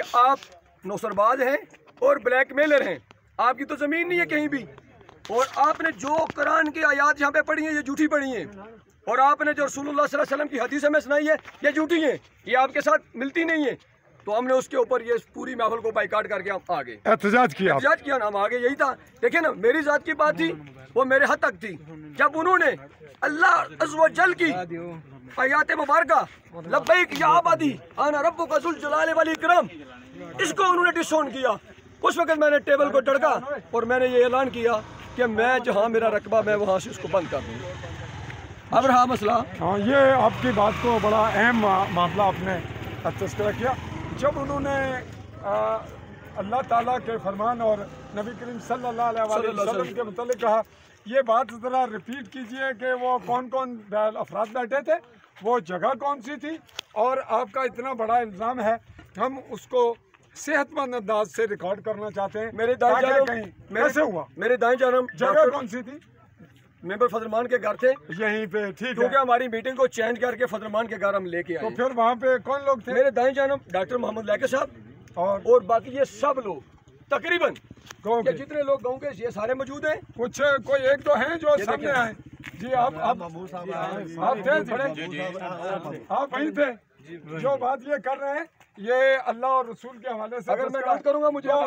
कि आप नौसरबाज हैं और ब्लैकमेलर हैं, आपकी तो ज़मीन नहीं है कहीं भी, और आपने जो कुरान की आयत यहाँ पे पढ़ी हैं ये झूठी पढ़ी हैं, और आपने जो रसूलुल्लाह सल्लल्लाहु अलैहि वसल्लम की हदीस हमें सुनाई है ये झूठी हैं, ये आपके साथ मिलती नहीं है। तो हमने उसके ऊपर ये पूरी महफिल को बाइकाट करके हम आ गए, एहतजाज किया ना, हम आगे। यही था, देखिए ना, मेरी जात की बात थी, वो मेरे हद तक थी। जब उन्होंने अल्लाह अज़्ज़ व जल की आयत मुबारका लब्बैक या अबादी आना रब्बुका ज़ुल जलाल वल इकराम, इसको उन्होंने डिसऑन किया, उस वक्त मैंने टेबल को टड़का और मैंने ये ऐलान किया कि मैं जहाँ मेरा रकबा मैं वहाँ से उसको बंद कर दूँगा। अब रहा मसला, हाँ, ये आपकी बात को बड़ा अहम मामला आपने तस्करा किया। जब उन्होंने अल्लाह ताला के फरमान और नबी करीम सल्लल्लाहु अलैहि वसल्लम के मुतालिक कहा, ये बात ज़रा रिपीट कीजिए कि वो कौन कौन अफराद बैठे थे, वो जगह कौन सी थी, और आपका इतना बड़ा इल्ज़ाम है, हम उसको सेहतमंद अंदाज से रिकॉर्ड करना चाहते हैं। मेरे दाएं जानब जगह कौन सी थी? मेंबर फजलमान के घर थे यहीं पे, ठीक है, क्योंकि हमारी मीटिंग को चेंज करके फजलमान के घर हम लेके आए। तो फिर वहाँ पे कौन लोग थे? मेरे दाएं जानब डॉक्टर मोहम्मद लैके साहब और बाकी ये सब लोग तकरीबन ये जितने लोग गाँव के ये सारे मौजूद हैं। कुछ कोई एक दो हैं जो सामने आए। जी आप थे, आप वहीं थे। जो बात ये कर रहे हैं ये अल्लाह और रसूल के हवाले से, अगर मैं बात करूंगा मुझे तो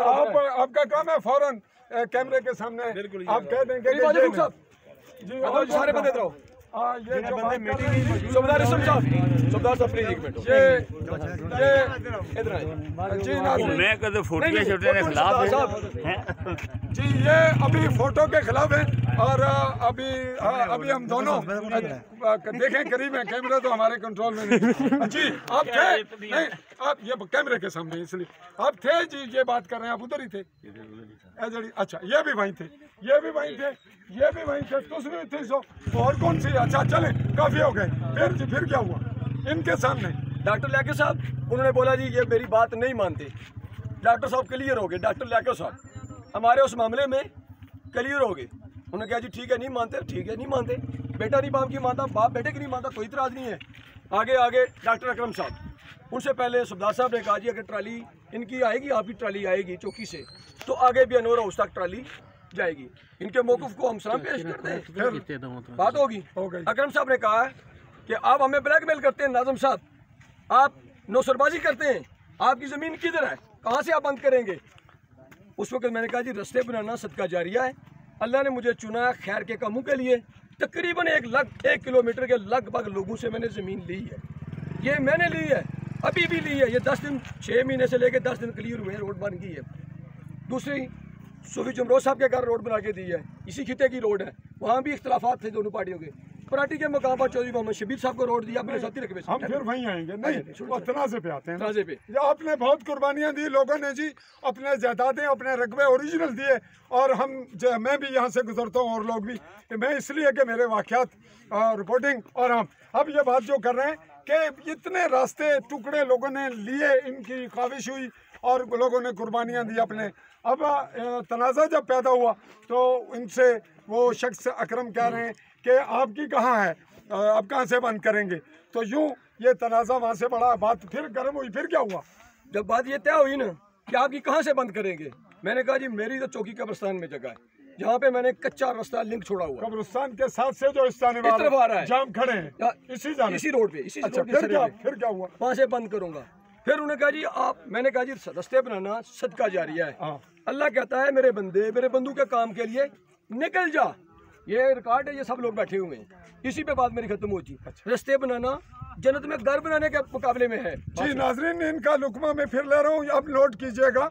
आपका काम है फौरन कैमरे के सामने आप कह देंगे जी सारे बंदे रहो। ये जो बात कर रहे हैं सुबेदार साहब प्लीज एक मिनट, ये इधर आइए जी ना, मैं कदे फोटो के खिलाफ है जी, ये अभी फोटो के खिलाफ है, और अभी हम दोनों देखें करीब है, कैमरा तो हमारे कंट्रोल में नहीं। जी आप थे, नहीं आप ये कैमरे के सामने इसलिए आप थे जी, ये बात कर रहे हैं, आप उधर ही थे। अच्छा, ये भी वहीं थे, ये भी वहीं थे, ये भी वहीं थे, दूसरी भी थी, सो और कौन सी? अच्छा चले, काफी हो गए। फिर क्या हुआ इनके सामने? डॉक्टर लैके साहब उन्होंने बोला जी ये मेरी बात नहीं मानते। डॉक्टर साहब क्लियर हो गए, डॉक्टर लैके साहब हमारे उस मामले में क्लियर हो गए। उन्होंने कहा जी ठीक है, नहीं मानते, ठीक है, नहीं मानते, बेटा नहीं बाप की मानता, बाप बेटे की नहीं मानता, कोई इतराज़ नहीं है। आगे डॉक्टर अकरम साहब, उनसे पहले सुबेदार साहब ने कहा जी अगर ट्राली इनकी आएगी, आपकी ट्राली आएगी चौकी से, तो आगे भी अनवर हाउस तक ट्राली जाएगी। इनके मौक़िफ़ को हम सलाम पेश करते हैं, बात होगी। अकरम साहब ने कहा कि आप हमें ब्लैकमेल करते हैं, नाज़म साहब आप नौसरबाजी करते हैं, आपकी ज़मीन किधर है, कहाँ से आप बंद करेंगे? उस वक्त मैंने कहा जी रास्ते बनाना सदका जारिया है, अल्लाह ने मुझे चुना खैर के कामों के लिए। तकरीबन 1 किलोमीटर के लगभग लोगों से मैंने ज़मीन ली है, ये मैंने ली है, अभी भी ली है। ये 10 दिन 6 महीने से लेकर 10 दिन क्लियर हुए, रोड बन गई है। दूसरी सूफी जमरोज साहब के घर रोड बना के दी है, इसी खिते की रोड है, वहाँ भी इख्तलाफात थे दोनों पार्टियों के। पार्टी के मकाम पर चौधरी मोहम्मद शबीर साहब को रोड दिया, अपने साथी रखे। हम फिर वहीं आएंगे, नहीं वो तनाज़े पे आते हैं, तनाज़े पे। आपने बहुत कुर्बानियाँ दी, लोगों ने जी अपने जायदादें अपने रकबे ओरिजिनल दिए, और मैं भी यहाँ से गुजरता हूँ और लोग भी, मैं इसलिए कि मेरे वाक़यात रिपोर्टिंग, और हम अब ये बात जो कर रहे हैं कि इतने रास्ते टुकड़े लोगों ने लिए, इनकी ख्वाहिश हुई और लोगों ने कुर्बानियाँ दी अपने। अब तनाज़ा जब पैदा हुआ तो इनसे वो शख्स अकरम कह रहे हैं कि आपकी कहाँ है, आप कहाँ से बंद करेंगे? तो यूँ ये तनाज़ा वहाँ से बढ़ा, बात फिर गर्म हुई। फिर क्या हुआ? जब बात ये तय हुई ना कि आपकी कहाँ से बंद करेंगे, मैंने कहा जी मेरी तो चौकी कब्रिस्तान में जगह है, जहाँ पे मैंने कच्चा रास्ता लिंक छोड़ा हुआ। कब्रिस्तान के साथ से जो इस तरफ आ रहा है, जाम खड़े हैं इसी रोड पे, अच्छा, फिर क्या हुआ? वहाँ से बंद करूँगा। फिर उन्होंने कहा जी आप, मैंने कहा जी रास्ते बनाना सदका जारिया है, अल्लाह कहता है मेरे बंदे मेरे बंदू के काम के लिए निकल जा। ये रिकॉर्ड है, ये सब लोग बैठे हुए हैं, इसी पे बात मेरी खत्म होती। रास्ते बनाना जन्नत में घर बनाने के मुकाबले में है। जी नाजरीन, इनका लुकमा मैं फिर ले रहा हूँ, अब नोट कीजिएगा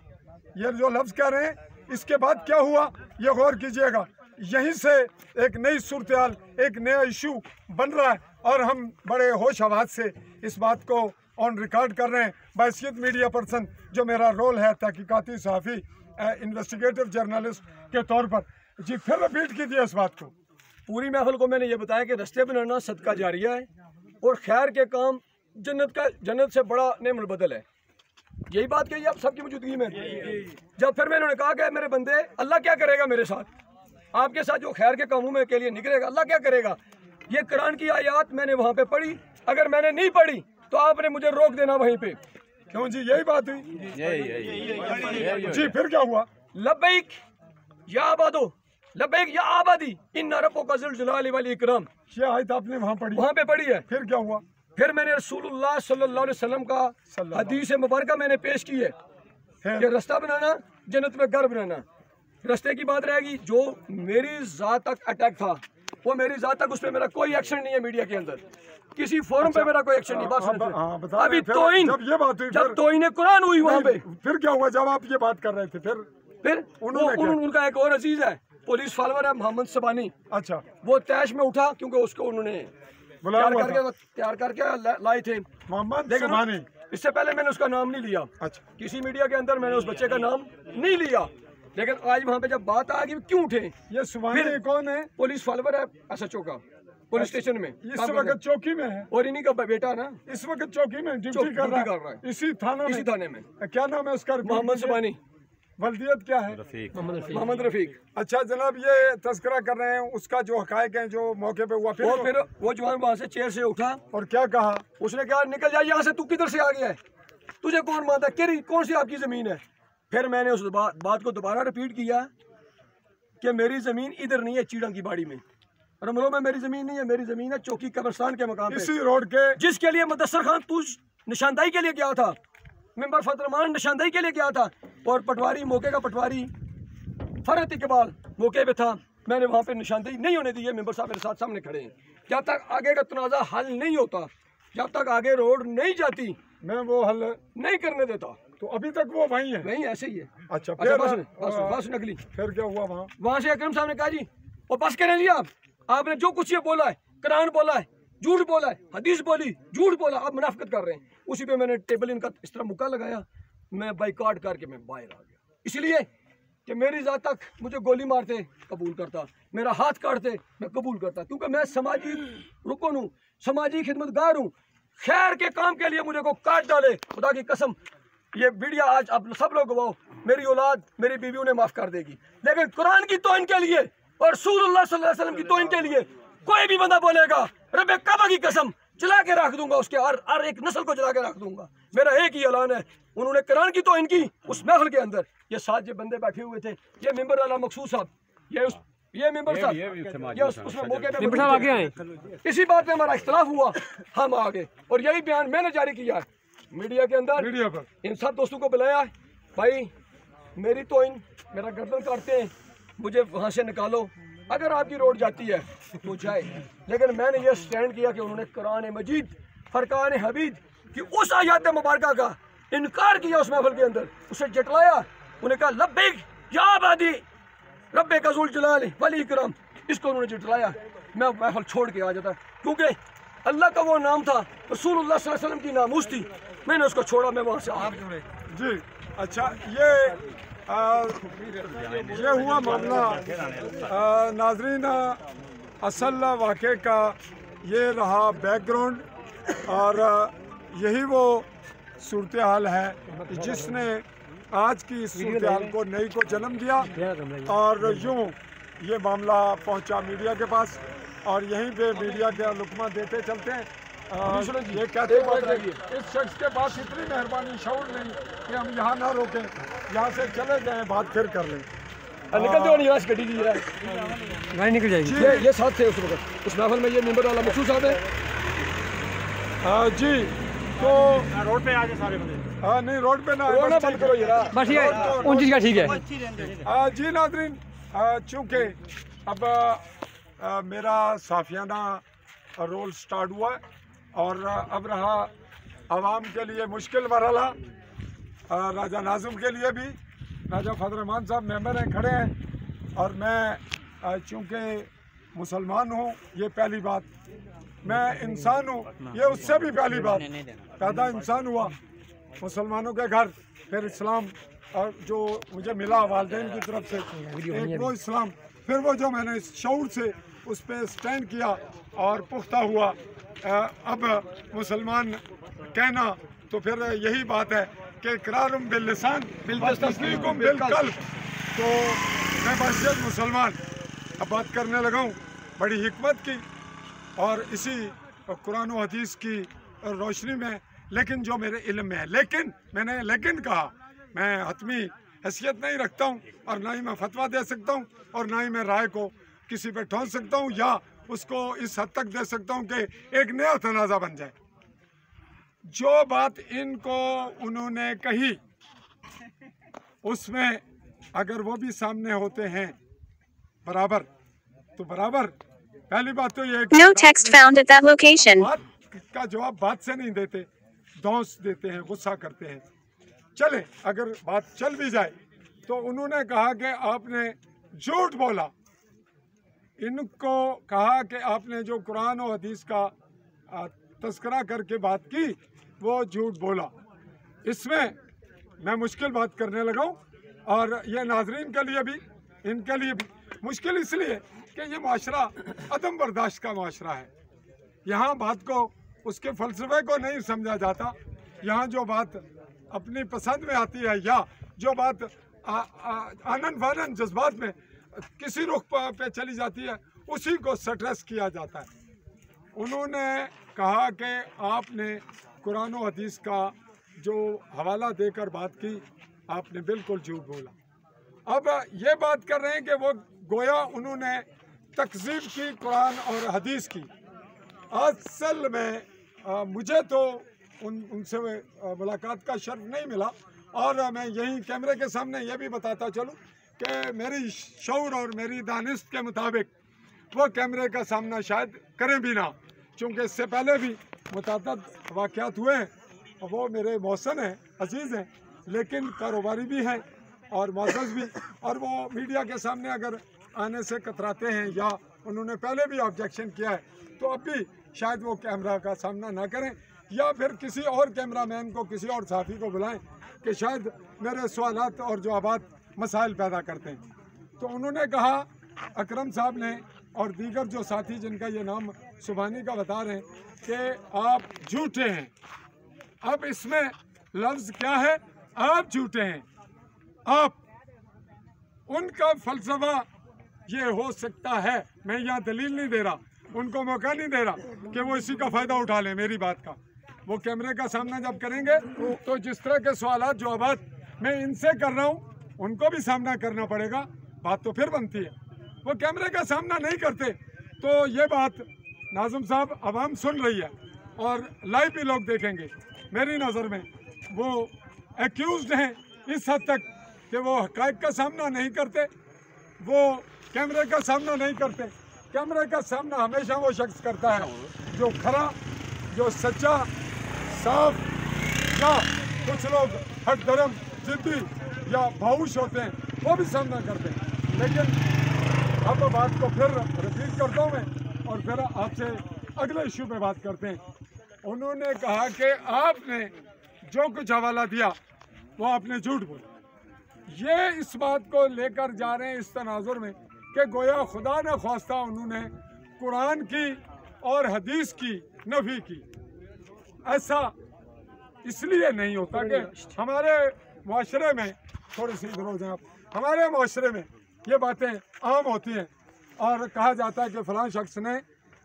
ये जो लफ्ज़ कह रहे हैं, इसके बाद क्या हुआ ये गौर कीजिएगा। यहीं से एक नई सूरत-ए-हाल, एक नया इशू बन रहा है, और हम बड़े होश हवास से इस बात को ऑन रिकॉर्ड कर रहे हैं। बायसियत मीडिया पर्सन जो मेरा रोल है तहकीकाती सहाफ़ी इन्वेस्टिगेटिव जर्नलिस्ट के तौर पर, जी फिर रिपीट कीजिए इस बात को। पूरी महफिल को मैंने ये बताया कि रास्ते बनाना सदका जारिया है और खैर के काम जन्नत से बड़ा नेमल बदल है। यही बात कही आप सबकी मौजूदगी में। जब फिर मैंने कहा कि मेरे बंदे अल्लाह क्या करेगा मेरे साथ, आपके साथ जो खैर के कामों में के लिए निकलेगा अल्लाह क्या करेगा। ये कुरान की आयत मैंने वहाँ पे पढ़ी, अगर मैंने नहीं पढ़ी तो आपने मुझे रोक देना वहीं पे क्यों जी, यही बात हुई जी? फिर क्या हुआ? लब्बैक या आबादो, लब्बैक या आबादी, इन्ना रब्बुका ज़ुल जलाली वल इकराम। ये आयत आपने वहाँ पढ़ी? वहाँ पे पढ़ी है। फिर क्या हुआ? फिर मैंने रसूलुल्लाह सल्लल्लाहु अलैहि वसल्लम का हदीस मुबारक मैंने पेश की है कि रास्ता बनाना जन्नत में घर बनाना। रास्ते की बात रहेगी, जो मेरी ज़ात तक अटैक था वो मेरी ज़ात तक, उस पर मेरा कोई एक्शन नहीं है। मीडिया के अंदर किसी फोरम पे मेरा कोई एक्शन नहीं। बस अभी तोइन, जब ये बात हुई, जब तोइन कुरान हुई वहाँ पे, फिर क्या हुआ? जब आप ये बात कर रहे थे फिर उनका एक और अजीज है, पुलिस फॉलोअर है मोहम्मद सबानी। अच्छा, वो तैश में उठा क्योंकि उसको उन्होंने तैयार करके लाए थे मोहम्मद सबानी। इससे पहले मैंने उसका नाम नहीं लिया। अच्छा, किसी मीडिया के अंदर मैंने उस बच्चे का नाम नहीं लिया, लेकिन आज वहाँ पे जब बात आ गई क्यों उठे। ये सुबानी कौन है? पुलिस फॉलोअर है SHO का, पुलिस स्टेशन में इस वक्त चौकी में है, और इन्हीं का बेटा ना इस वक्त चौकी में ड्यूटी कर रहा है, इसी थाने में। क्या नाम है उसका? मोहम्मद सबानी। वल्दियत क्या है? मोहम्मद रफीक। अच्छा जनाब, ये तस्करा कर रहे हैं उसका जो हकायक है जो मौके पे हुआ। फिर वो जवान वहाँ से चेयर से उठा और क्या कहा? उसने कहा निकल जा यहाँ से, तू किधर से आ गया है, तुझे कौन मानता है, कौन सी आपकी जमीन है। फिर मैंने उस बात को दोबारा रिपीट किया कि मेरी जमीन इधर नहीं है, चीड़ा की बाड़ी में, रमलो में मेरी जमीन नहीं है, मेरी जमीन है चौकी कब्रिस्तान के मकाम पे, इसी रोड के, जिसके लिए मुदस्सर खान तू निशानदाही के लिए गया था, मेंबर फतरमान निशानदाही के लिए गया था, और पटवारी मौके का पटवारी फरहत इकबाल मौके पे था। मैंने वहाँ पे निशानदेही नहीं होने दी है। मेंबर साहब मेरे साथ सामने खड़े हैं। जब तक आगे का तनाज़ा हल नहीं होता, जब तक आगे रोड नहीं जाती, मैं वो हल नहीं करने देता। तो अभी तक वो वहीं है? नहीं, ऐसे ही है। अच्छा, बस नकली। फिर क्या हुआ वहाँ? वहाँ से अकरम साहब ने कहा जी वो बस करें जी, आपने जो कुछ ये बोला है, कुरान बोला है, झूठ बोला है, हदीस बोली, झूठ बोला, आप मुनाफिकत कर रहे हैं। उसी पे मैंने टेबल इनका इस तरह मुक्का लगाया, मैं बाइकआउट करके मैं बाहर आ गया। इसलिए कि मेरी ज़ात तक मुझे गोली मारते कबूल करता, मेरा हाथ काटते मैं कबूल करता, क्योंकि मैं समाजी रुकन हूँ, समाजी खिदमतगार हूँ। खैर के काम के लिए मुझे को काट डाले, खुदा की कसम ये मीडिया आज आप सब लोग गवाओ, मेरी औलाद मेरी बीवी उन्हें माफ़ कर देगी, लेकिन कुरान की तौहीन के लिए और रसूलुल्लाह सल्लल्लाहु अलैहि वसल्लम की तौहीन के लिए कोई भी बंदा बोलेगा, रब्बे काबा की कसम जला के रख दूंगा, उसके हर एक नस्ल को जला के रख दूंगा। मेरा एक ही ऐलान है, उन्होंने कुरान की तौहीन की उस महफिल के अंदर। ये 7 जो बंदे बैठे हुए थे, ये मेंबर वाला मकसूद साहब, ये मेंबर साहब, ये उसमें मौके पे आगे आए, इसी बात में हमारा इख्तिलाफ हुआ, हम आ गए, और यही बयान मैंने जारी किया है मीडिया के अंदर, मीडिया पर इन सब दोस्तों को बुलाया है, भाई मेरी तौहीन, मेरा गर्दन काटते हैं, मुझे वहाँ से निकालो, अगर आपकी रोड जाती है तो जाए। लेकिन मैंने ये स्टैंड किया कि उन्होंने कुरान मजीद फरकान हमीद कि उस आयत मुबारक का इनकार किया उस महफिल के अंदर, उसे जटलाया, उन्हें कहा लब्बैक या आबादी रब्बिका ज़ुल जलाली वल इकराम, इसको उन्होंने जटलाया। मैं महफिल छोड़ के आ जाता, क्योंकि अल्लाह का वो नाम था, रसूलुल्लाह सल्लल्लाहु अलैहि वसल्लम की नामूस थी, मैंने उसको छोड़ा, मैं वहाँ से आ गया जी। अच्छा, ये हुआ मामला नाजरीन, असल वाक़े का ये रहा बैकग्राउंड, और यही वो सूरत हाल है जिसने आज की सूरत हाल को नई को जन्म दिया, और यूँ ये मामला पहुंचा मीडिया के पास, और यहीं पे मीडिया के लुकमा देते चलते हैं। ये कहते हैं इस शख्स के पास इतनी मेहरबानी शऊर नहीं कि हम यहाँ ना रोकें, यहाँ से चले जाएं, बात फिर कर लें। निकल जाओ, यहाँ से गड्डी की गाड़ी निकल जाएगी। ये साथ थे उस वक्त उस महफिल में, ये मेंबर वाला मकसूद साहब है जी। तो रोड पे आ जाए सारे बंदे। हाँ नहीं, रोड पे ना बंद करो ये, बस ये उन चीज़ का ठीक है जी। नाज़रीन, चूँकि अब मेरा साफियाना रोल स्टार्ट हुआ है, और अब रहा आवाम के लिए मुश्किल मरहला, राजा नाज़ुम के लिए भी। राजा फजल रहमान साहब मेंबर हैं, खड़े हैं, और मैं चूँकि मुसलमान हूँ, ये पहली बात, मैं इंसान हूँ, ये उससे भी पहली बात, पैदा इंसान हुआ मुसलमानों के घर, फिर इस्लाम, और जो मुझे मिला वालिदैन की तरफ से, एक वो इस्लाम, फिर वो जो मैंने इस शऊर से उस पर स्टैंड किया और पुख्ता हुआ, अब मुसलमान कहना तो फिर यही बात है कि इकरारुम बिल लिसान तस्दीकुम बिल कल्ब। तो मैं बहसीयत मुसलमान अब बात करने लगा हूँ बड़ी हिकमत की, और इसी कुरान और हदीस की रोशनी में, लेकिन जो मेरे इल्म में है। लेकिन मैंने लेकिन कहा, मैं हतमी हैसियत नहीं रखता हूँ और ना ही मैं फतवा दे सकता हूँ और ना ही मैं राय को किसी पे ठोंस सकता हूँ या उसको इस हद तक दे सकता हूँ कि एक नया तनाज़ा बन जाए। जो बात इनको उन्होंने कही उसमें अगर वो भी सामने होते हैं बराबर, तो बराबर पहली बात तो ये No text found at that location. बात का जवाब बात से नहीं देते, दौंस देते हैं, गुस्सा करते हैं। चले अगर बात चल भी जाए तो उन्होंने कहा कि आपने झूठ बोला। इनको कहा कि आपने जो कुरान और हदीस का तस्करा करके बात की वो झूठ बोला। इसमें मैं मुश्किल बात करने लगा हूँ और ये नाजरीन के लिए भी, इनके लिए भी मुश्किल इसलिए कि ये माशरा अदम बर्दाश्त का माशरा है। यहाँ बात को उसके फ़लसफ़े को नहीं समझा जाता। यहाँ जो बात अपनी पसंद में आती है या जो बात आनन फानन जज्बात में किसी रुख पे चली जाती है उसी को सट्रेस किया जाता है। उन्होंने कहा कि आपने कुरान और हदीस का जो हवाला देकर बात की, आपने बिल्कुल झूठ बोला। अब ये बात कर रहे हैं कि वो गोया उन्होंने तकज़ीब की कुरान और हदीस की। असल में मुझे तो उनसे मुलाकात का शर्फ नहीं मिला और मैं यहीं कैमरे के सामने ये भी बताता चलूँ कि मेरी शऊर और मेरी दानिश के मुताबिक वो कैमरे का सामना शायद करें भी ना, क्योंकि इससे पहले भी मुतअद्दिद वाक़यात हुए हैं। वो मेरे मौसन हैं, अजीज़ हैं, लेकिन कारोबारी भी हैं और मौज़ज़ भी, और वो मीडिया के सामने अगर आने से कतराते हैं या उन्होंने पहले भी ऑब्जेक्शन किया है तो अब भी शायद वो कैमरा का सामना ना करें या फिर किसी और कैमरामैन को, किसी और साथी को बुलाएं कि शायद मेरे सवालात और जवाबात मसाइल पैदा करते हैं। तो उन्होंने कहा, अकरम साहब ने और दीगर जो साथी जिनका ये नाम सुभानी का बता रहे हैं कि आप झूठे हैं। अब इसमें लफ्ज़ क्या है? आप झूठे हैं। आप, उनका फ़लसफ़ा ये हो सकता है, मैं यहाँ दलील नहीं दे रहा, उनको मौका नहीं दे रहा कि वो इसी का फ़ायदा उठा लें मेरी बात का। वो कैमरे का सामना जब करेंगे तो जिस तरह के सवालात जवाबात मैं इनसे कर रहा हूँ उनको भी सामना करना पड़ेगा, बात तो फिर बनती है। वो कैमरे का सामना नहीं करते तो ये बात नाज़िम साहब आवाम सुन रही है और लाइव भी लोग देखेंगे। मेरी नज़र में वो एक्यूज़्ड हैं इस हद तक कि वो हक़ाइक़ का सामना नहीं करते, वो कैमरे का सामना नहीं करते। कैमरे का सामना हमेशा वो शख्स करता है जो खरा, जो सच्चा, साफ, या कुछ लोग हट धर्म, जिद्दी या भावुश होते हैं, वो भी सामना करते हैं। लेकिन अब बात को फिर रिपीट करता हूँ मैं और फिर आपसे अगले इशू पे बात करते हैं। उन्होंने कहा कि आपने जो कुछ हवाला दिया वो आपने झूठ बोला। ये इस बात को लेकर जा रहे हैं इस तनाजुर में कि गोया खुदा न ख्वास्ता उन्होंने कुरान की और हदीस की नफी की। ऐसा इसलिए नहीं होता कि हमारे माशरे में, थोड़ी सी इधर हो जाए आप, हमारे माशरे में ये बातें आम होती हैं और कहा जाता है कि फ़लाँ शख्स ने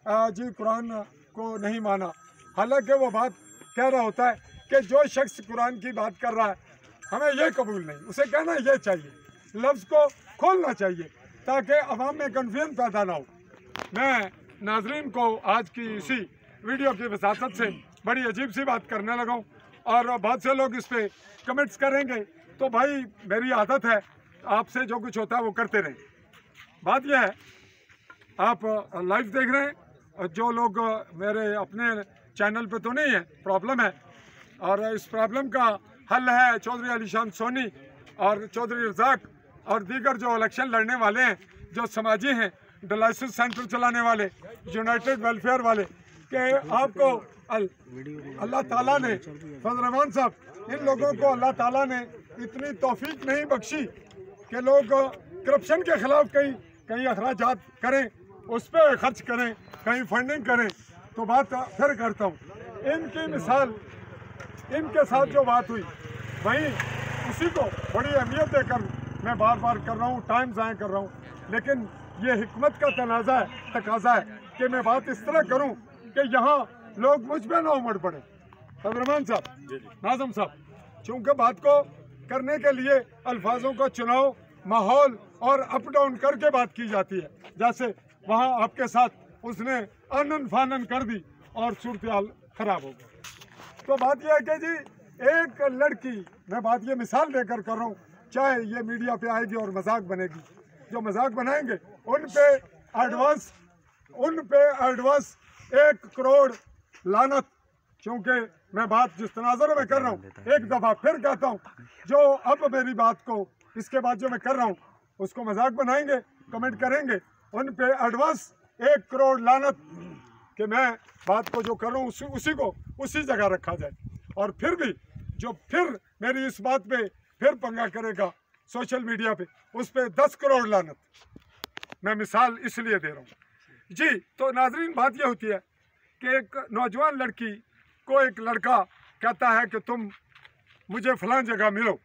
जी कुरान को नहीं माना। हालांकि वो बात कह रहा होता है कि जो शख्स कुरान की बात कर रहा है हमें ये कबूल नहीं, उसे कहना ये चाहिए, लफ्ज़ को खोलना चाहिए ताकि अवाम में कन्फ्यूजन पैदा ना हो। मैं नाजरीन को आज की इसी वीडियो की वसात से बड़ी अजीब सी बात करने लगा हूँ और बहुत से लोग इस पर कमेंट्स करेंगे, तो भाई मेरी आदत है, आपसे जो कुछ होता है वो करते रहें। बात यह है, आप लाइव देख रहे हैं, जो लोग मेरे अपने चैनल पे तो नहीं है, प्रॉब्लम है और इस प्रॉब्लम का हल है चौधरी अलीशान सोनी और चौधरी रज़ाक और दीगर जो इलेक्शन लड़ने वाले हैं, जो समाजी हैं, डायलिसिस सेंटर चलाने वाले, यूनाइटेड वेलफेयर वाले, कि आपको अल्लाह ताला ने, फजल रहमान साहब, इन लोगों को अल्लाह ताला ने इतनी तौफीक नहीं बख्शी कि लोग करप्शन के ख़िलाफ़ कहीं अखराजात करें, उस पर खर्च करें, कहीं फंडिंग करें। तो बात फिर करता हूँ, इनकी मिसाल, इनके साथ जो बात हुई वहीं उसी को बड़ी अहमियत देकर मैं बार बार कर रहा हूँ, टाइम ज़ाया कर रहा हूँ, लेकिन ये हिकमत का तकाज़ा है कि मैं बात इस तरह करूँ कि यहाँ लोग मुझ पर ना उमड़ पड़े। रहमान साहब, नाज़म साहब, चूँकि बात को करने के लिए अल्फाजों का चुनाव माहौल और अप डाउन करके बात की जाती है, जैसे वहाँ आपके साथ उसने आनन फानन कर दी और सूरत हाल खराब हो गई। तो बात यह है कि जी एक लड़की, मैं बात ये मिसाल देकर कर रहा हूँ, चाहे ये मीडिया पे आएगी और मजाक बनेगी, जो मजाक बनाएंगे उन पे एडवांस 1 करोड़ लानत। क्योंकि मैं बात जिस तनाज़ुर में कर रहा हूँ, एक दफ़ा फिर कहता हूँ, जो अब मेरी बात को इसके बाद जो मैं कर रहा हूँ उसको मजाक बनाएंगे, कमेंट करेंगे, उन पे एडवांस 1 करोड़ लानत कि मैं बात को जो कर रहा हूँ उसी को उसी जगह रखा जाए। और फिर भी जो फिर मेरी इस बात पे फिर पंगा करेगा सोशल मीडिया पे, उस पे 10 करोड़ लानत। मैं मिसाल इसलिए दे रहा हूँ जी। तो नाजरीन, बात यह होती है कि एक नौजवान लड़की को एक लड़का कहता है कि तुम मुझे फलां जगह मिलो,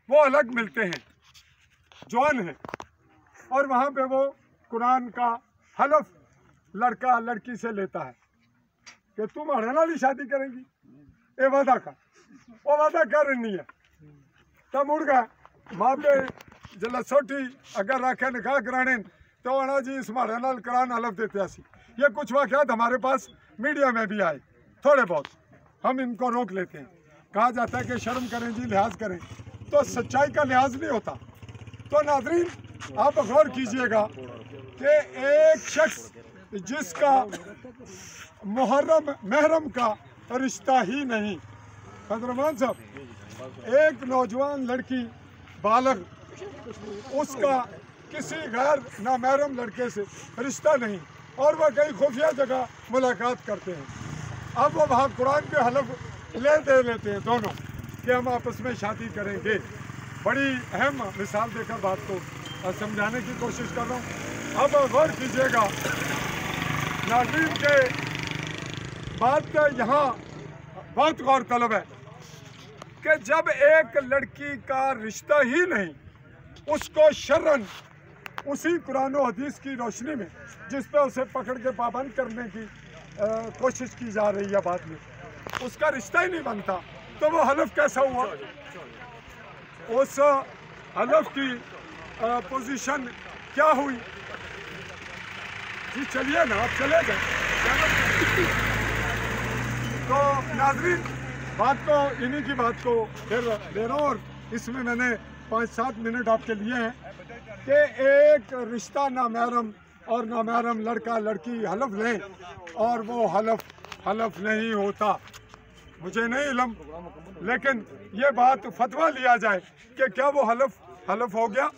वो अलग मिलते हैं, जवान हैं, और वहाँ पे वो कुरान का हलफ लड़का लड़की से लेता है कि तुम हड़नाली शादी करेंगी, ये वादा का वो वादा कर नहीं है। तब उड़ गया माँ पे जला सोटी अगर राखे निकाह कराने तो आना जी इस हमारे नाल करान हलफ देते ऐसी। ये कुछ वाक़यात हमारे पास मीडिया में भी आए, थोड़े बहुत हम इनको रोक लेते हैं। कहा जाता है कि शर्म करें जी, लिहाज करें, तो सच्चाई का लिहाज नहीं होता। तो नाजरीन, आप गौर कीजिएगा कि एक शख्स जिसका महरम का रिश्ता ही नहीं, रहमान साहब, एक नौजवान लड़की बालग, उसका किसी गैर नामहरम लड़के से रिश्ता नहीं, और वह कई खुफिया जगह मुलाकात करते हैं। अब वो वहाँ कुरान के हलफ दे लेते हैं दोनों कि हम आपस में शादी करेंगे। बड़ी अहम मिसाल देकर बात को समझाने की कोशिश कर रहा हूँ। अब गौर कीजिएगा नाज़रीन के बात यहाँ बहुत गौर तलब है कि जब एक लड़की का रिश्ता ही नहीं, उसको शर्रन उसी कुरान और हदीस की रोशनी में जिस पे उसे पकड़ के पाबंद करने की कोशिश की जा रही है, बाद में उसका रिश्ता ही नहीं बनता, तो वो हलफ कैसा हुआ? उस हलफ की पोजीशन क्या हुई? जी चलिए ना, आप चले जाए। तो नाज़रीन, बात को इन्हीं की बात को फिर दे रहा हूँ, और इसमें मैंने 5-7 मिनट आपके लिए हैं कि एक रिश्ता नामहरम और नामहरम लड़का लड़की हलफ लें और वो हलफ नहीं होता। मुझे नहीं इल्म, लेकिन ये बात फतवा लिया जाए कि क्या वो हलफ हो गया?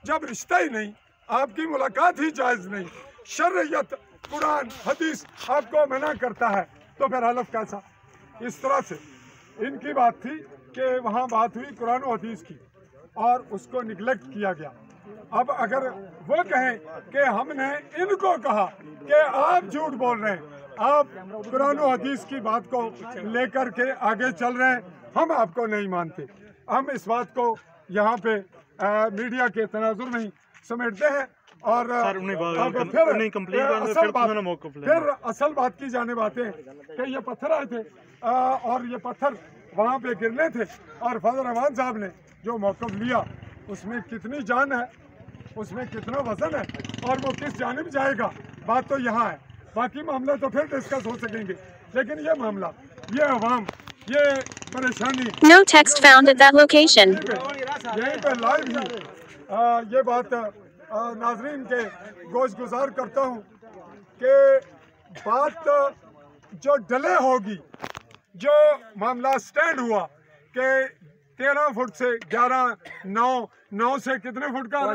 जब रिश्ता ही नहीं, आपकी मुलाकात ही जायज़ नहीं, शरीयत कुरान हदीस आपको मना करता है, तो फिर हलफ कैसा? इस तरह से इनकी बात थी कि वहाँ बात हुई कुरान और हदीस की और उसको निगलेक्ट किया गया। अब अगर वो कहें कि हमने इनको कहा कि आप झूठ बोल रहे हैं, आप कुरान और हदीस की बात को लेकर के आगे चल रहे हैं, हम आपको नहीं मानते, हम इस बात को यहाँ पे मीडिया के तनाजुर में ही समेटते हैं। और अब फिर असल बात की जाने बातें कि ये पत्थर आए थे और ये पत्थर वहाँ पे गिरने थे, और फजल रहमान साहब ने जो मौक़िफ़ लिया उसमें कितनी जान है, उसमें कितना वजन है, और वो किस जानिब जाएगा, बात तो यहाँ है। बाकी मामला तो फिर डिस्कस हो सकेंगे, लेकिन ये मामला, ये अवाम, ये परेशानी, No text found at that location. यहीं पे लाइव ही ये बात नाजरीन के गोश गुजार करता हूँ कि बात जो डले होगी, जो मामला स्टैंड हुआ कि 13 फुट से 9 से कितने फुट का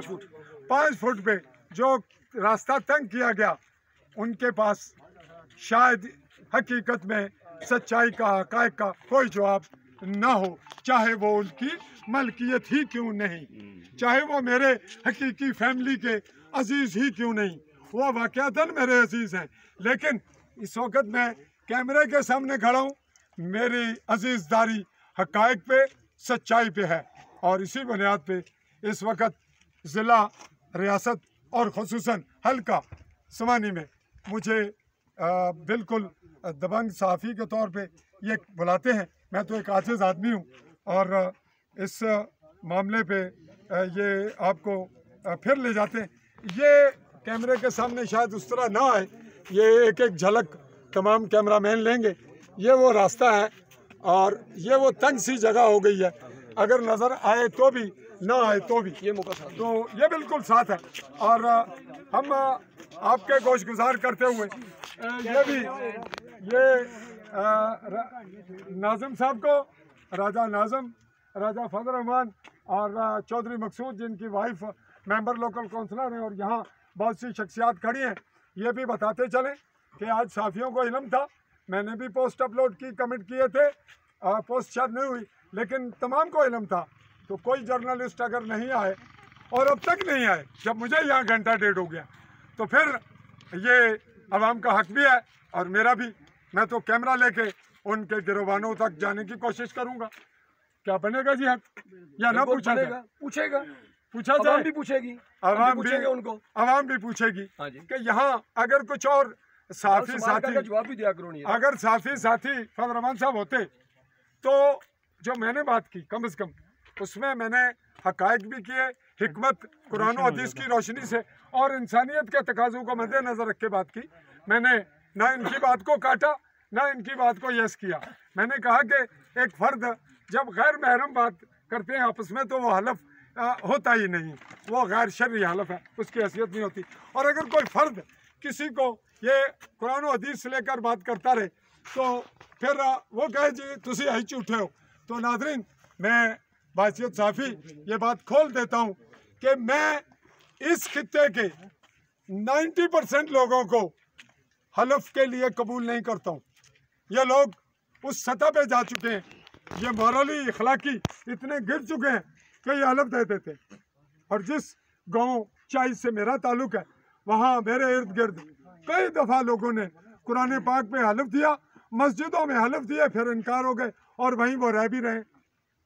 5 फुट पे जो रास्ता तंग किया गया, उनके पास शायद हकीकत में सच्चाई का, हक़ाइक़ का कोई जवाब ना हो, चाहे वो उनकी मलकियत ही क्यों नहीं, चाहे वो मेरे हकीकी फैमिली के अजीज़ ही क्यों नहीं, वो वाक़यातन मेरे अजीज़ हैं। लेकिन इस वक्त मैं कैमरे के सामने खड़ा हूँ, मेरी अजीज़दारी हक़ाइक़ पे, सच्चाई पे है, और इसी बुनियाद पे इस वक्त ज़िला, रियासत और ख़ुसूसन हल्का समानी में मुझे बिल्कुल दबंग सहाफ़ी के तौर पे ये बुलाते हैं। मैं तो एक आजिज़ आदमी हूँ और इस मामले पे ये आपको फिर ले जाते हैं। ये कैमरे के सामने शायद उस तरह ना आए, ये एक एक झलक तमाम कैमरामैन लेंगे। ये वो रास्ता है और ये वो तंग सी जगह हो गई है, अगर नज़र आए तो भी ना आए तो भी ये मौका साथ तो ये बिल्कुल साथ है। और हम आपके गोश गुजार करते हुए ये भी ये नाज़िम साहब को, राजा नाज़िम, राजा फजल रहमान और चौधरी मकसूद जिनकी वाइफ मेंबर लोकल काउंसलर हैं और यहाँ बहुत सी शख्सियात खड़ी हैं, ये भी बताते चलें कि आज साफ़ियों को इल्म था। मैंने भी पोस्ट अपलोड की, कमेंट किए थे, पोस्ट शायद नहीं हुई लेकिन तमाम को इल्म था। तो कोई जर्नलिस्ट अगर नहीं आए और अब तक नहीं आए, जब मुझे यहाँ घंटा डेढ़ हो गया, तो फिर ये आवाम का हक भी है और मेरा भी। मैं तो कैमरा लेके उनके गिरबानों तक जाने की कोशिश करूँगा। क्या बनेगा जी हक या ना पूछा जाए? पूछा जाए भी पूछेगी, आवाम भी उनको, आवाम भी पूछेगी हाँ जी। कि यहाँ अगर कुछ और साथी जवाब भी दिया करो। अगर साथी फजल रहमान साहब होते तो जो मैंने बात की कम से कम उसमें मैंने हकायक भी किए, हिकमत कुरान और हदीस की रोशनी से और इंसानियत के तकाज़ों को मद्देनजर रख के बात की। मैंने ना इनकी बात को काटा ना इनकी बात को यस किया। मैंने कहा कि एक फ़र्द जब गैर महरम बात करते हैं आपस में तो वो हलफ होता ही नहीं, वो गैर शर्री हलफ है, उसकी हैसियत नहीं होती। और अगर कोई फ़र्द किसी को ये कुरान और हदीस से लेकर बात करता रहे तो फिर वो कहे जी तुसी ही झूठे हो। तो नाज़रीन, मैं बासियत साफ़ी ये बात खोल देता हूँ कि मैं इस खित्ते के 90% लोगों को हलफ के लिए कबूल नहीं करता हूँ। ये लोग उस सतह पे जा चुके हैं, ये मॉरली इखलाकी इतने गिर चुके हैं कि ये हलफ दे देते। और जिस गांव चाई से मेरा ताल्लुक़ है वहाँ मेरे इर्द गिर्द कई दफ़ा लोगों ने कुरान पाक पे हलफ दिया, मस्जिदों में हलफ दिए, फिर इनकार हो गए और वहीं वो रह भी रहे।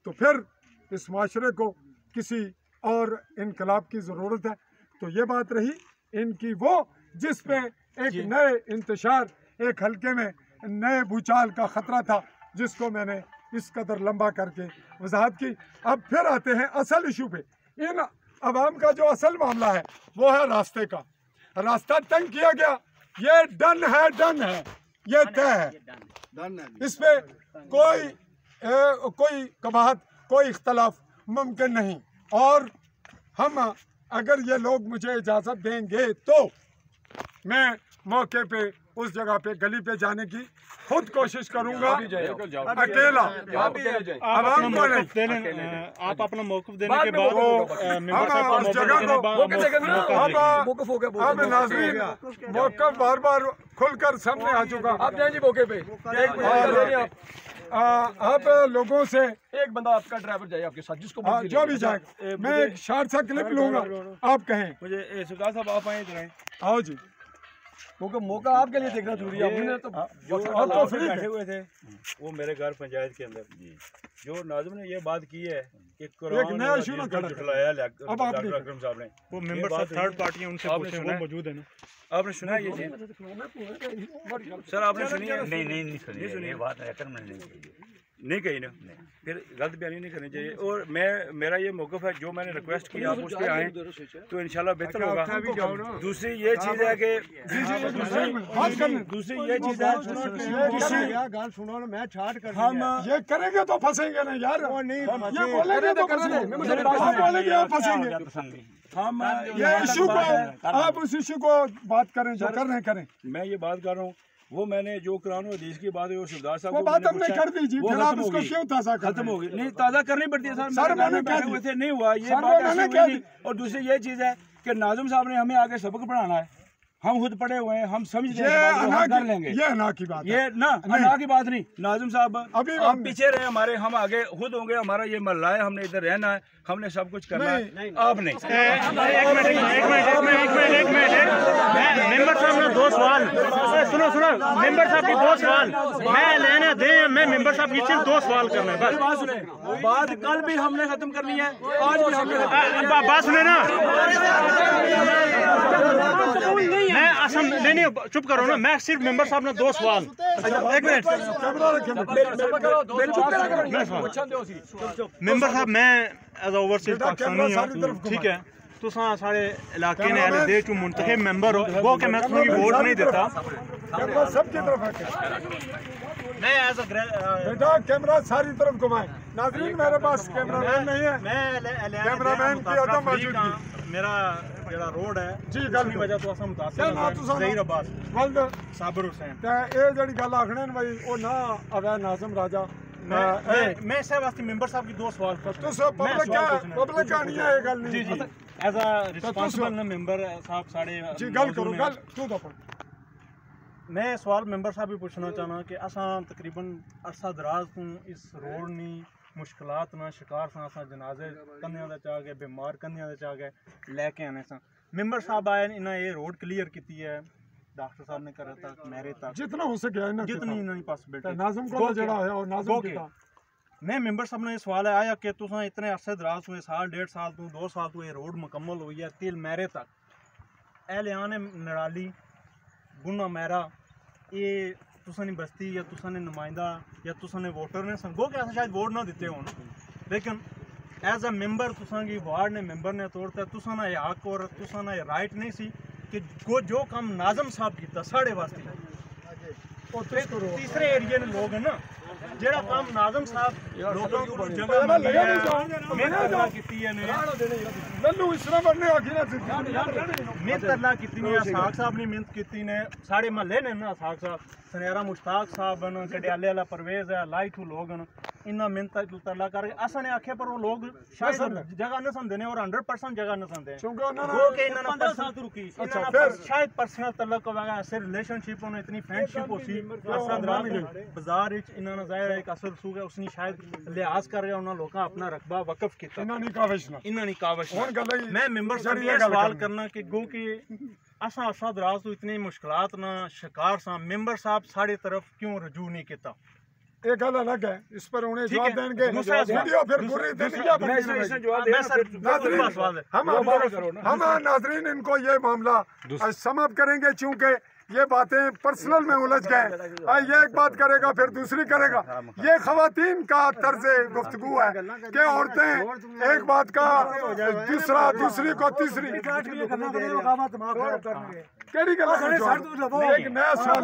तो फिर इस माशरे को किसी और इनकलाब की ज़रूरत है। तो ये बात रही इनकी वो जिस पे एक नए इंतशार, एक हल्के में नए भूचाल का ख़तरा था, जिसको मैंने इस कदर लंबा करके वजाहत की। अब फिर आते हैं असल इशू पे। इन अवाम का जो असल मामला है वो है रास्ते का। रास्ता तंग किया गया, ये डन है, ये तय है। इस पे कोई कबाहत, कोई इख्तलाफ मुमकिन नहीं। और हम अगर ये लोग मुझे इजाज़त देंगे तो मैं मौके पे उस जगह पे गली पे जाने की खुद कोशिश करूंगा, अकेला, आवाम को नहीं। आप अपना मौक़िफ़ देने के बाद अब नाज़रीन मौक़िफ़ बार बार खुलकर सामने आ चुका। आप जाएं जी मौके पे। आप लोगों से एक बंदा आपका ड्राइवर जाए आपके साथ, जिसको जो भी जाएगा, मैं एक शार्ट सा क्लिप लूंगा, आप कहें। मुझे सरदार साहब आप आए इधर, आओ जी। मौका आपके लिए देखना जरूरी है। हमने तो जो बैठे हुए थे वो मेरे घर पंचायत के अंदर जो नाज़िम ने ये बात की है कि एक नया इशू ना खड़ा जुटलाया अब आप डॉक्टर अकरम साहब ने, वो मेंबर साहब थर्ड पार्टी हैं, उनसे पूछें, वो मौजूद है ना। आपने सुना ये चीज़ सर? आपने सुनी है? नहीं सुनी। ये बात अकरम ने नहीं कही ना, फिर गलत बयानी नहीं करनी चाहिए। और मेरा ये मौक़िफ़ है, जो मैंने रिक्वेस्ट की आप उस पर आएँ तो इंशाल्लाह बेहतर होगा। दूसरी ये चीज़ है कि दूसरी ये चीज़ है हम ये करेंगे तो फंसेंगे ना यार, ये बोलेंगे तो फंसेंगे। हम ये इशू को आप उस इशू को बात करें, जो कर रहे हैं करें। मैं ये बात कर रहा हूँ, वो मैंने जो कुरान और हदीस की बात है वो सरदार साहब वो बात हमने कर दी जी, फिर आप उसको क्यों ताज़ा कर? खत्म हो गई। नहीं, ताज़ा करनी पड़ती है सर, मैंने कह दी वैसे नहीं हुआ ये बात ऐसी हुई नहीं। और दूसरी ये चीज़ है कि नाज़िम साहब ने हमें आगे सबक पढ़ाना है, हम खुद पढ़े हुए हैं, हम समझ कर लेंगे। ये अना की बात, ये ना अना की बात नहीं। नाज़िम साहब अभी आप पीछे रहे हमारे, हम आगे खुद होंगे। हमारा ये मल्ला है, हमने इधर रहना है, हमने सब कुछ करना है। आप नहीं। एक मिनट मेंबर साहब ने 2 सवाल सुनो मेंबर साहब की 2 सवाल मैं लेने दें, मैं मेंबर साहब की सिर्फ 2 सवाल करना है बस। बात सुने, बात कल भी हमने खत्म करनी है, आज भी हमने बात सुने ना। मैं असम नहीं चुप करो ना, मैं सिर्फ मेंबर साहब ने 2 सवाल। एक मिनट मेंबर साहब, मैं एज ओवरसीज पाकिस्तानी हूं, ठीक है, तुसा सारे इलाके ने एल दे चू मुंतखब मेंबर हो वो कि मैं तुझे वोट नहीं देता। सबकी तरफ मैं एज अ बेटा कैमरा सारी तरफ घुमाए। नाज़रीन मेरे पास कैमरामैन नहीं है, मैं कैमरामैन की अदम मौजूदगी। मेरा जेड़ा रोड है जी गल की वजह तो असम मुतासिर है ज़हीर अब्बास वल्द साबिर हुसैन ते ए जेड़ी गल आखने भाई ओ ना अवै नाज़िम राजा मैं इस वास्ते मेंबर साहब की 2 सवाल कर तुस पब्लिक आनी है ये गल जी नहीं जी एज अ रिस्पांसिबल मेंबर साहब साढ़े जी गल करो गल तू दो। मैं सवाल मेंबर साहब भी पूछना चाहना कि असां तकरीबन अरसा दराज तू इस रोड नी मुश्किलात ना शिकार सा असां जनाजे कन्या दा चाह गए बीमार कन्या दा चाह गए लेके आने सा मेंबर साहब आए इन्हें ये रोड क्लियर की है डॉक्टर साहब ने करे तक मेरे तक जितना हो सके ना जितनी इन्होंने पॉसिबिलिटी नाज़िम को जेड़ा है और नाज़िम की मैं मेंबर साहब ने ये सवाल आया कि तुसा इतने अरसे दराज हुए साल 1.5 साल तू 2 साल तू ये रोड मुकम्मल हुई है तिल मेरे तक ए लियाने नड़ाली गुना मेरा ये तुसा ने बस्ती या तुसा ने नुमाइंदा या तुसा ने वोटर ने संगो के शायद वोट ना दिते हो लेकिन एज अ मेंबर तुसा की वार्ड ने मेंबर ने तोड़ता तुसा ना ये हक और तुसा ना ये राइट नहीं सी कि जो काम नाज़िम साहब किया साढ़े वास्ते तीसरे एरिया ने लोग है ना जेड़ा काम नाज़िम साहब लोगों को जगह मेहनत कीती है ने लल्लू इसरा बनने आखी ना मेहनत कीती ने साग साहब ने मेहनत कीती ने सारे महल्ले ने ना साग साहब सनेरा मुश्ताक साहब न कडियाले वाला परवेज है लाइट लोग न इन्ना मेहनत तरला कर असा ने आखे पर वो लोग शायद जगह न समझे ने और 100% जगह न समझे वो के इन्ना 15 साल तो रुकी शायद पर्सनल तलक वगैरह ऐसे रिलेशनशिप होने इतनी फ्रेंडशिप होसी असा दराज बाजार विच इन्ना जाहिर है एक असर सूग है उसने शायद लिहाज कर रहा उन्होंने लोग अपना रकबा वक्फ किया इन्ना नहीं काविश मैं मेंबर साहब ये सवाल करना कि गो कि असा दराज तो इतनी मुश्किलात ना शिकार सा मेंबर साहब साड़ी तरफ क्यों रजू नहीं किया एक गल अलग है इस पर उन्हें जवाब देंगे वीडियो फिर पूरी हम नाजरीन इनको ये मामला समाप्त करेंगे चूंकि ये बातें पर्सनल में उलझ गए ये एक बात करेगा फिर दूसरी करेगा ये खवातीन का तर्ज गुफ्तगू है कि औरतें एक बात का दूसरा दूसरी को तीसरी एक नया सवाल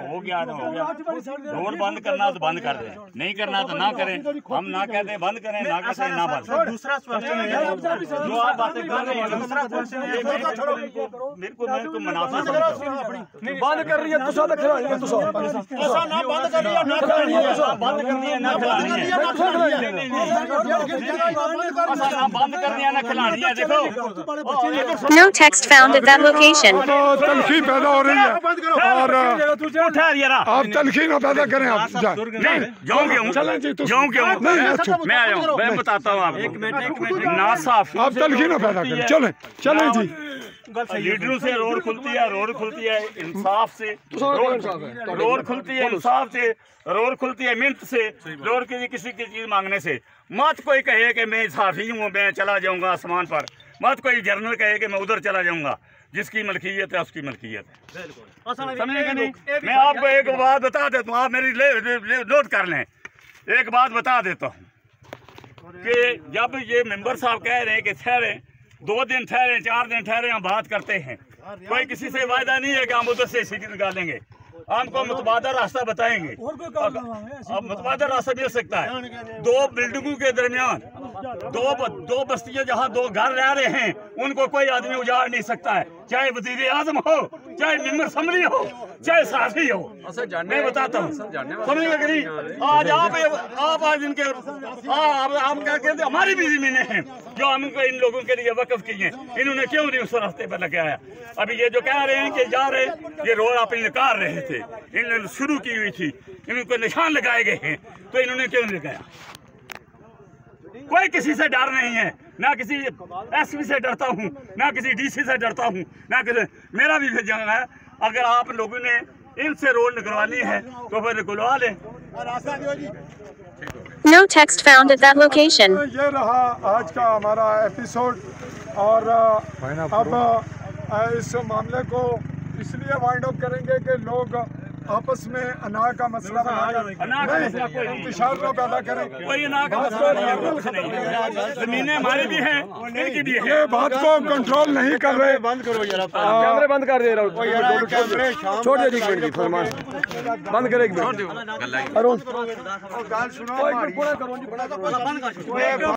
हो गया रोड बंद करना तो बंद कर दे नहीं करना तो ना करें हम ना कहते बंद करें ना कहते ना बंद दूसरा क्वेश्चन है जो आप बातें कर रहे हैं दूसरा क्वेश्चन है मेरे को मुनाफा बंद कर रही है तुसा तो खिलाड़ी है तुसा ऐसा ना बंद कर रही है ना खिलाड़ी है बंद करनी है ना खिलाड़ी है बंद करनी है ना खिलाड़ी है देखो No text found at that location. तलखी पैदा हो रही है और उठा यार आप तलखी ना पैदा करें आप जाऊं क्यों चलें जी जाऊं क्यों मैं आया हूं मैं बताता हूं आपको ना साफ आप तलखी ना पैदा करें चलें चलें जी लीडरों से रोड खुलती है इंसाफ से रोड खुलती है इंसाफ से रोड खुलती है मिन्नत से रोड की किसी की चीज मांगने से मत कोई कहे कि मैं साफी हूँ मैं चला जाऊंगा आसमान पर मत कोई जर्नल कहे कि मैं उधर चला जाऊंगा जिसकी मलकियत है उसकी मलकियत है समझेंगे नहीं मैं आपको एक बात बता देता हूँ आप मेरी नोट कर लें एक बात बता देता हूँ कि जब ये मेंबर साहब कह रहे हैं कि ठहरे 2 दिन ठहरे 4 दिन ठहरे हम बात करते हैं कोई किसी से वायदा नहीं है कि हम उधर से सीट निकालेंगे हमको मुतबादल रास्ता बताएंगे अब मुतबादल रास्ता मिल सकता है 2 बिल्डिंगों के दरमियान दो बस्तियां जहां 2 घर रह रहे हैं उनको कोई आदमी उजाड़ नहीं सकता है चाहे वजीर आजम हो चाहे मेंबर असम्बली हो चाहे साथी हो मैं बताता हूँ समझेंगे कि नहीं आज आप आज इनके आप क्या कहते हमारी भी जमीनें हैं जो हमको इन लोगों के लिए वक्फ की हैं इन्होंने क्यों नहीं उस रास्ते पर लगाया अभी ये जो कह रहे हैं कि जा रहे ये रोड आप निकाल रहे थे इन्होंने शुरू की हुई थी इनको निशान लगाए गए हैं तो इन्होंने क्यों नहीं लगाया कोई किसी से डर नहीं है ना किसी एसपी से डरता हूँ ना किसी डीसी से डरता हूँ ना किसी मेरा भी जगह है अगर आप लोगों ने इनसे रोड निकलवानी है तो फिर निकलवा लें No text found at that location. ये रहा आज का हमारा एपिसोड और अब इस मामले को इसलिए वाइंड अप करेंगे कि लोग आपस में अना का मसला बनाकर इंतशार को पैदा करें। कोई अना का मसला नहीं, जमीनें हमारी भी हैं, इनकी भी है। ये बात को कंट्रोल नहीं कर रहे। बंद करो यार, कैमरे बंद कर दे रहा हूँ। छोड़ दे एक मिनट फरमान बंद करे एक मिनट। अरुण